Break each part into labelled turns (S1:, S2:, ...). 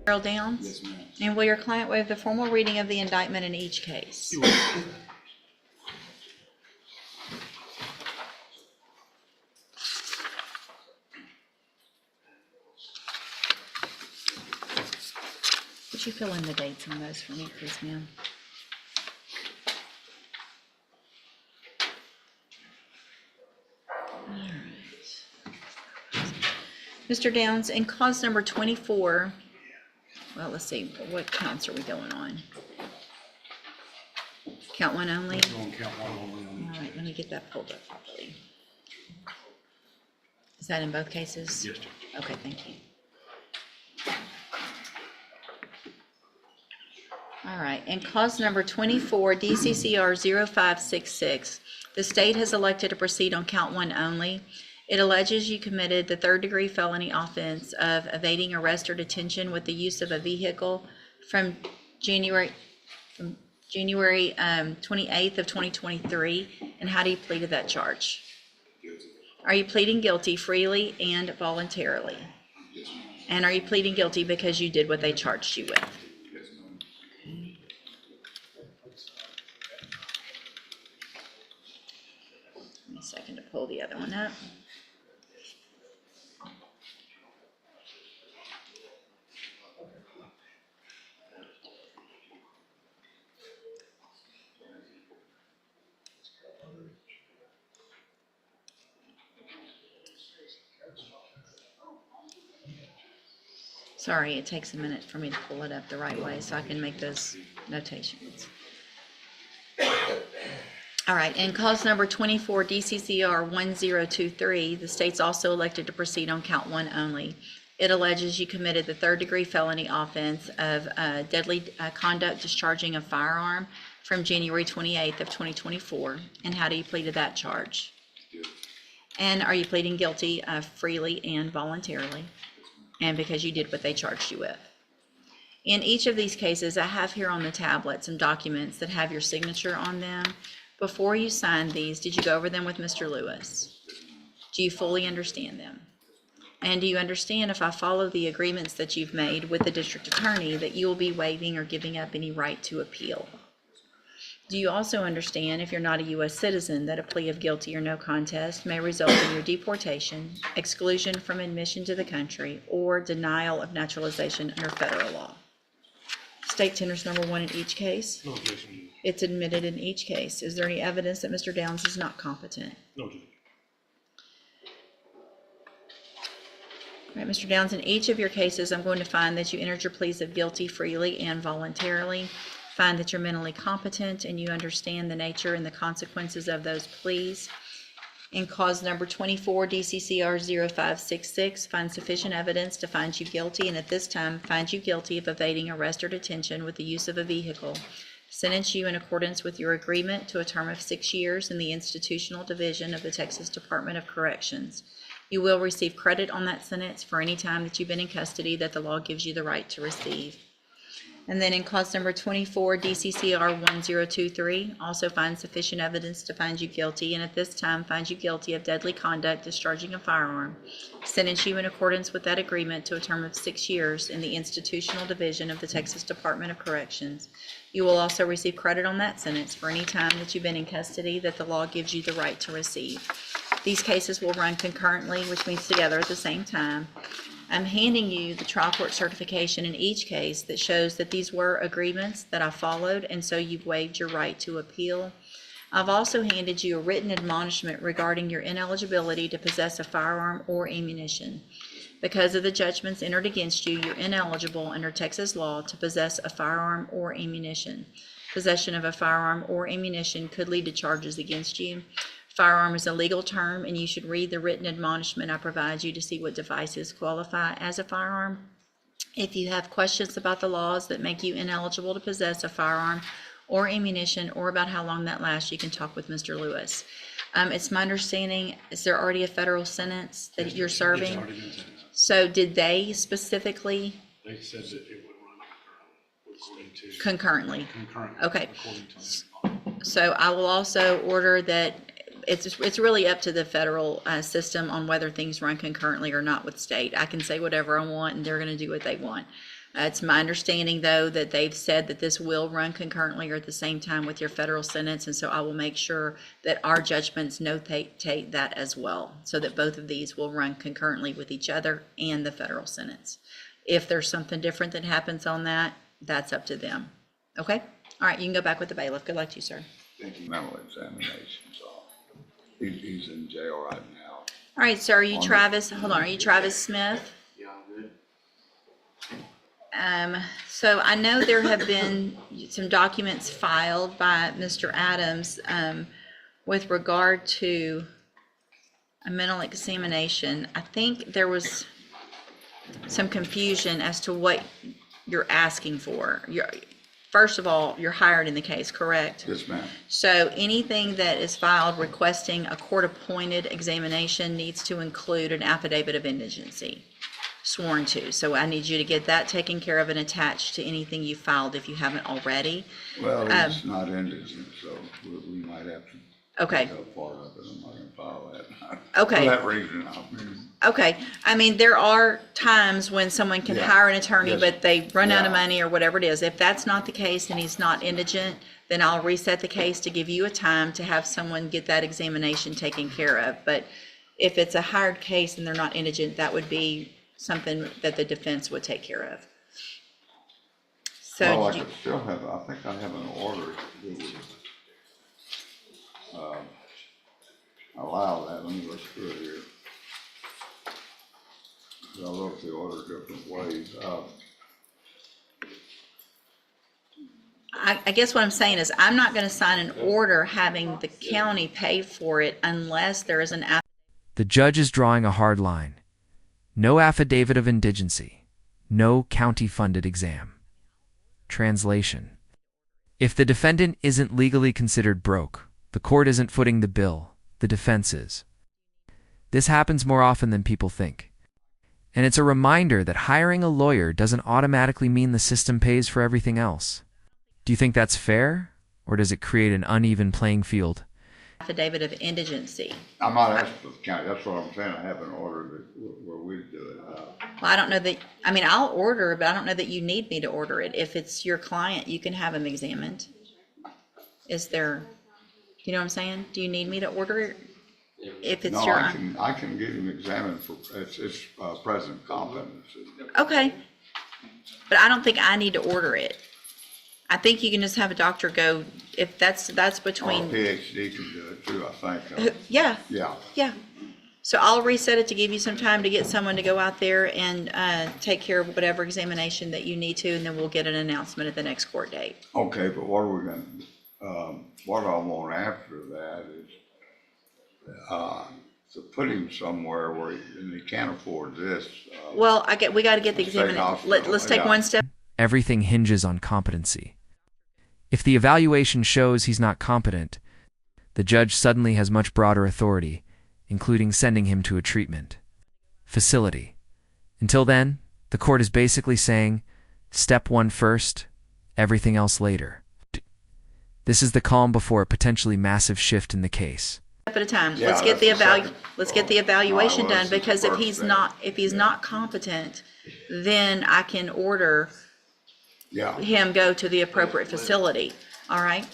S1: Earl Downs?
S2: Yes, ma'am.
S1: And will your client waive the formal reading of the indictment in each case?
S2: You will.
S1: Would you fill in the dates on those for me, please, ma'am? All right. Mr. Downs, in cause number 24, well, let's see, what counts are we going on? Count one only?
S2: We're on count one only.
S1: All right, let me get that pulled up properly. Is that in both cases?
S2: Yes, Judge.
S1: Okay, thank you. All right, in cause number 24, DCCR 0566, the state has elected to proceed on count one only. It alleges you committed the third-degree felony offense of evading arrest or detention with the use of a vehicle from January 28th of 2023. And how do you plead to that charge?
S2: Guilty.
S1: Are you pleading guilty freely and voluntarily?
S2: Yes, ma'am.
S1: And are you pleading guilty because you did what they charged you with?
S2: Yes, ma'am.
S1: Give me a second to pull the other one up. Sorry, it takes a minute for me to pull it up the right way so I can make those notations. All right, in cause number 24, DCCR 1023, the state's also elected to proceed on count one only. It alleges you committed the third-degree felony offense of deadly conduct discharging a firearm from January 28th of 2024. And how do you plead to that charge?
S2: Guilty.
S1: And are you pleading guilty freely and voluntarily? And because you did what they charged you with. In each of these cases, I have here on the tablet some documents that have your signature on them. Before you signed these, did you go over them with Mr. Lewis? Do you fully understand them? And do you understand, if I follow the agreements that you've made with the district attorney, that you will be waiving or giving up any right to appeal? Do you also understand, if you're not a U.S. citizen, that a plea of guilty or no contest may result in your deportation, exclusion from admission to the country, or denial of naturalization under federal law? State tenders number one in each case.
S2: No objection.
S1: It's admitted in each case. Is there any evidence that Mr. Downs is not competent?
S2: No, Judge.
S1: All right, Mr. Downs, in each of your cases, I'm going to find that you entered your pleas of guilty freely and voluntarily, find that you're mentally competent and you understand the nature and the consequences of those pleas. In cause number 24, DCCR 0566, find sufficient evidence to find you guilty, and at this time, find you guilty of evading arrest or detention with the use of a vehicle. Sentence you in accordance with your agreement to a term of 6 years in the Institutional Division of the Texas Department of Corrections. You will receive credit on that sentence for any time that you've been in custody that the law gives you the right to receive. And then in cause number 24, DCCR 1023, also find sufficient evidence to find you guilty, and at this time find you guilty of deadly conduct discharging a firearm. Sentence you in accordance with that agreement to a term of 6 years in the Institutional Division of the Texas Department of Corrections. You will also receive credit on that sentence for any time that you've been in custody that the law gives you the right to receive. These cases will run concurrently, which means together at the same time. I'm handing you the trial court certification in each case that shows that these were agreements that I followed, and so you've waived your right to appeal. I've also handed you a written admonishment regarding your ineligibility to possess a firearm or ammunition. Because of the judgments entered against you, you're ineligible under Texas law to possess a firearm or ammunition. Possession of a firearm or ammunition could lead to charges against you. Firearm is a legal term, and you should read the written admonishment I provide you to see what devices qualify as a firearm. If you have questions about the laws that make you ineligible to possess a firearm or ammunition, or about how long that lasts, you can talk with Mr. Lewis. It's my understanding, is there already a federal sentence that you're serving?
S2: It's already been sentenced.
S1: So did they specifically
S2: They said that it would run according to
S1: concurrently?
S2: concurrently.
S1: Okay.
S2: According to the
S1: So I will also order that it's really up to the federal system on whether things run concurrently or not with state. I can say whatever I want, and they're going to do what they want. It's my understanding, though, that they've said that this will run concurrently or at the same time with your federal sentence, and so I will make sure that our judgments notate that as well, so that both of these will run concurrently with each other and the federal sentence. If there's something different that happens on that, that's up to them. Okay? All right, you can go back with the bailiff. Good luck to you, sir.
S3: Thank you. Mental examinations. He's in jail right now.
S1: All right, sir, are you Travis? Hold on, are you Travis Smith?
S2: Yeah, I'm good.
S1: So I know there have been some documents filed by Mr. Adams with regard to a mental examination. I think there was some confusion as to what you're asking for. First of all, you're hired in the case, correct?
S3: Yes, ma'am.
S1: So anything that is filed requesting a court-appointed examination needs to include an affidavit of indigency sworn to. So I need you to get that taken care of and attached to anything you filed if you haven't already.
S3: Well, it's not indigent, so we might have to.
S1: Okay.
S3: Go part of it. I'm not going to file that.
S1: Okay.
S3: For that reason,
S1: Okay, I mean, there are times when someone can
S3: Yeah.
S1: hire an attorney,
S3: Yes.
S1: but they run out of
S3: Yeah.
S1: money or whatever it is. If that's not the case and he's not indigent, then I'll reset the case to give you a time to have someone get that examination taken care of. But if it's a hired case and they're not indigent, that would be something that the defense would take care of. So,
S3: well, I
S1: did you-
S3: could still have, I think I have an order that would allow that. Let me look through it here. I wrote the order different ways.
S1: I guess what I'm saying is I'm not gonna sign an order having the county pay for it unless there is an
S4: The judge is drawing a hard line. No affidavit of indigency. No county-funded exam. Translation. If the defendant isn't legally considered broke, the court isn't footing the bill, the defense is. This happens more often than people think. And it's a reminder that hiring a lawyer doesn't automatically mean the system pays for everything else. Do you think that's fair, or does it create an uneven playing field?
S1: affidavit of indigency.
S3: I'm not asking for the county. That's what I'm saying. I have an order where we do it.
S1: Well, I don't know that, I mean, I'll order it, but I don't know that you need me to order it. If it's your client, you can have him examined. Is there, you know what I'm saying? Do you need me to order it? If it's
S3: No,
S1: your,
S3: I can get him examined for, it's present competency.
S1: okay. But I don't think I need to order it. I think you can just have a doctor go, if that's
S3: Or a
S1: between,
S3: PhD can do it too, I think.
S1: yeah,
S3: Yeah.
S1: yeah. So I'll reset it to give you some time to get someone to go out there and take care of whatever examination that you need to, and then we'll get an announcement at the next court date.
S3: Okay, but what are we gonna, what I want after that is, to put him somewhere where he can't afford this.
S1: Well, we got to get the
S3: State
S1: examination.
S3: hospital,
S1: Let's take
S3: yeah.
S1: one step.
S4: Everything hinges on competency. If the evaluation shows he's not competent, the judge suddenly has much broader authority, including sending him to a treatment facility. Until then, the court is basically saying, step one first, everything else later. This is the calm before a potentially massive shift in the case.
S1: Step at a time.
S3: Yeah,
S1: Let's get the
S3: that's the second.
S1: let's get the evaluation
S3: Well,
S1: done,
S3: this is the
S1: because if
S3: first
S1: he's
S3: thing.
S1: not, if he's not competent, then I can order
S3: Yeah.
S1: him go to the appropriate facility. All right?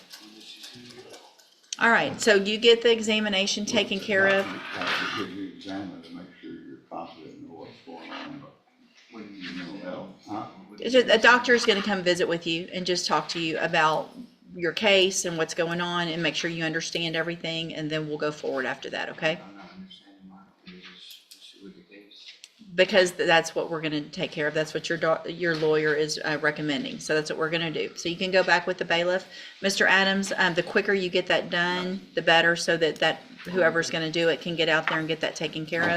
S1: All right, so you get the examination taken care of.
S3: Have to get you examined to make sure you're confident in what's going on, but you know, huh?
S1: A doctor is going to come visit with you and just talk to you about your case and what's going on and make sure you understand everything, and then we'll go forward after that, okay?
S5: I'm not understanding my just with the case.
S1: Because that's what we're going to take care of. That's what your lawyer is recommending. So that's what we're going to do. So you can go back with the bailiff. Mr. Adams, the quicker you get that done, the better, so that whoever's going to do it can get out there and get that taken care of.